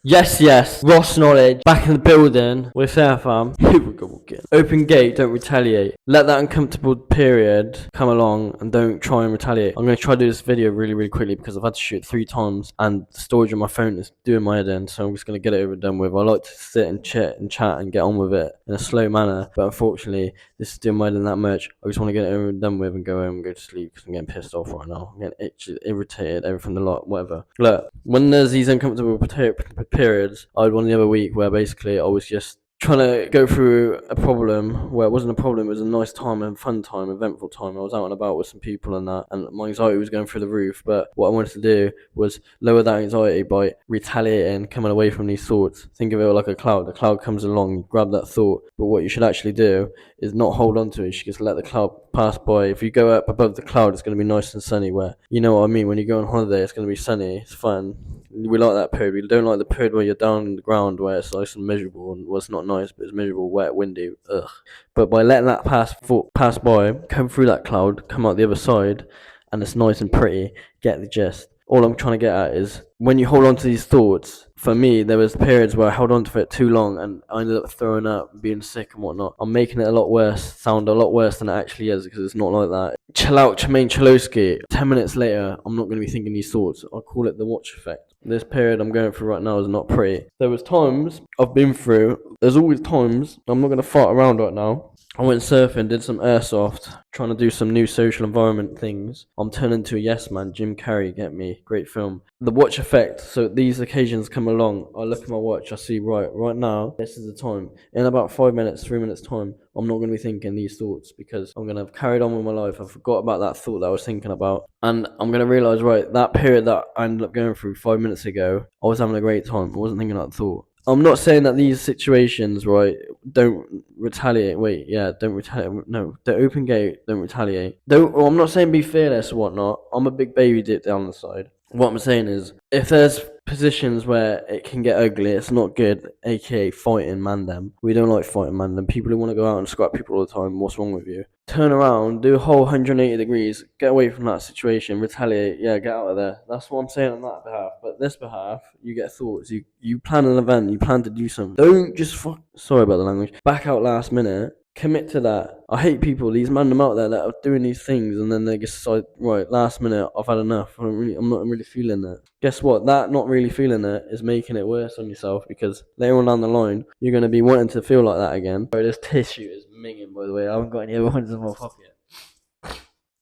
Yes. Ross Knowledge, back in the building with Fair Farm. Here we go again. Open gate, don't retaliate. Let that uncomfortable period come along and don't try and retaliate. I'm going to try to do this video really quickly because I've had to shoot it 3 times and the storage on my phone is doing my head in, so I'm just going to get it over and done with. I like to sit and chat and get on with it in a slow manner, but unfortunately, this is doing my head in that much. I just want to get it over and done with and go home and go to sleep because I'm getting pissed off right now. I'm getting itchy, irritated, everything a lot, whatever. Look, when there's these uncomfortable periods, I had one the other week where basically I was just trying to go through a problem where it wasn't a problem, it was a nice time and fun time, eventful time. I was out and about with some people and that, and my anxiety was going through the roof. But what I wanted to do was lower that anxiety by retaliating, coming away from these thoughts. Think of it like a cloud. The cloud comes along, you grab that thought, but what you should actually do is not hold on to it. You should just let the cloud pass by. If you go up above the cloud, it's going to be nice and sunny. Where, you know what I mean, when you go on holiday, it's going to be sunny, it's fun. We like that period. We don't like the period where you're down on the ground where it's nice and miserable, and well, it's not nice, but it's miserable, wet, windy, ugh. But by letting that pass by, come through that cloud, come out the other side, and it's nice and pretty, get the gist. All I'm trying to get at is, when you hold on to these thoughts, for me, there was periods where I held on to it too long and I ended up throwing up, being sick and whatnot. I'm making it a lot worse, sound a lot worse than it actually is, because it's not like that. Chill out, Jermaine Chalosky. 10 minutes later, I'm not going to be thinking these thoughts. I call it the watch effect. This period I'm going through right now is not pretty. There was times I've been through, there's always times, I'm not going to fart around right now. I went surfing, did some airsoft, trying to do some new social environment things. I'm turning into a yes man, Jim Carrey, get me, great film. The watch effect, so these occasions come along, I look at my watch, I see, right now, this is the time. In about 5 minutes, 3 minutes time, I'm not going to be thinking these thoughts because I'm going to have carried on with my life. I forgot about that thought that I was thinking about. And I'm going to realise, right, that period that I ended up going through 5 minutes ago, I was having a great time. I wasn't thinking that thought. I'm not saying that these situations, right, don't retaliate. Don't retaliate. No, the open gate, don't retaliate. I'm not saying be fearless or whatnot. I'm a big baby deep down the side. What I'm saying is, if there's positions where it can get ugly, it's not good, aka fighting mandem. We don't like fighting mandem. People who want to go out and scrap people all the time, what's wrong with you? Turn around, do a whole 180 degrees, get away from that situation, retaliate, get out of there. That's what I'm saying on that behalf. But this behalf, you get thoughts, you plan an event, you plan to do something. Don't just sorry about the language, back out last minute. Commit to that. I hate people, these mandem out there that are doing these things and then they just decide, right, last minute, I've had enough. I'm not really feeling it. Guess what? That not really feeling it is making it worse on yourself, because later on down the line, you're going to be wanting to feel like that again. Sorry, this tissue is minging, by the way. I haven't got any other ones in my pocket.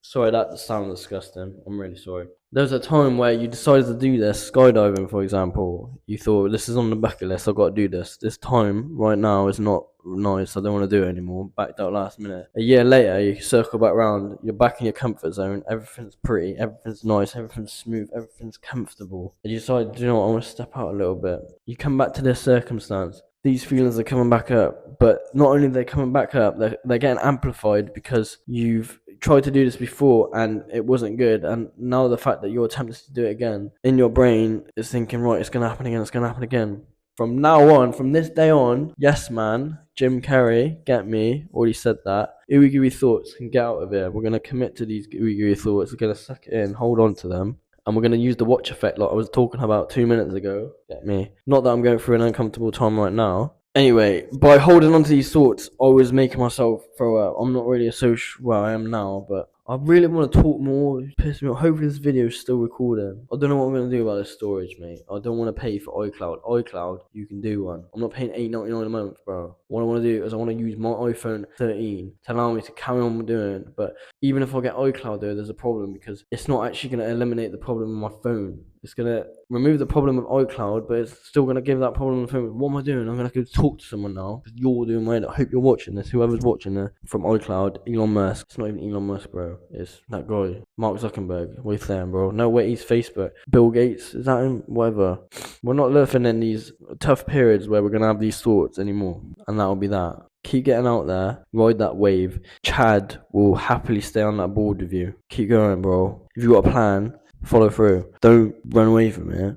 Sorry, that just sounds disgusting. I'm really sorry. There was a time where you decided to do this, skydiving, for example. You thought, this is on the bucket list, I've got to do this. This time, right now, is not nice, I don't want to do it anymore. Backed out last minute. A year later, you circle back around, you're back in your comfort zone, everything's pretty, everything's nice, everything's smooth, everything's comfortable. And you decide, do you know what, I want to step out a little bit. You come back to this circumstance. These feelings are coming back up, but not only are they coming back up, they're getting amplified because you've tried to do this before and it wasn't good, and now the fact that you're attempting to do it again, in your brain is thinking, right, it's going to happen again, it's going to happen again. From now on, from this day on, yes man, Jim Carrey, get me, already said that. Ooey gooey thoughts can get out of here. We're going to commit to these ooey gooey thoughts, we're going to suck it in, hold on to them. And we're going to use the watch effect like I was talking about 2 minutes ago. Get me. Not that I'm going through an uncomfortable time right now. Anyway, by holding on to these thoughts, I was making myself throw up. I'm not really a social, well, I am now, but I really want to talk more. It pisses me off. Hopefully this video is still recording. I don't know what I'm going to do about this storage, mate. I don't want to pay for iCloud. iCloud, you can do one. I'm not paying $8.99 a month, bro. What I want to do is I want to use my iPhone 13 to allow me to carry on doing. But even if I get iCloud though, there's a problem because it's not actually going to eliminate the problem with my phone. It's going to remove the problem of iCloud, but it's still going to give that problem on the phone. What am I doing? I'm going to go talk to someone now. You're doing my head. I hope you're watching this. Whoever's watching this from iCloud, Elon Musk. It's not even Elon Musk, bro. It's that guy, Mark Zuckerberg. What are you saying, bro? No, wait, he's Facebook. Bill Gates, is that him? Whatever. We're not living in these tough periods where we're going to have these thoughts anymore. And that'll be that. Keep getting out there, ride that wave. Chad will happily stay on that board with you. Keep going, bro. If you got a plan, follow through. Don't run away from it.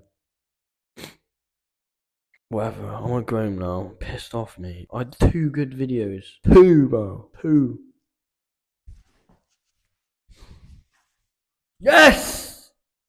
Whatever, I want to go home now. Pissed off, mate. I had 2 good videos. 2, bro. 2. Yes!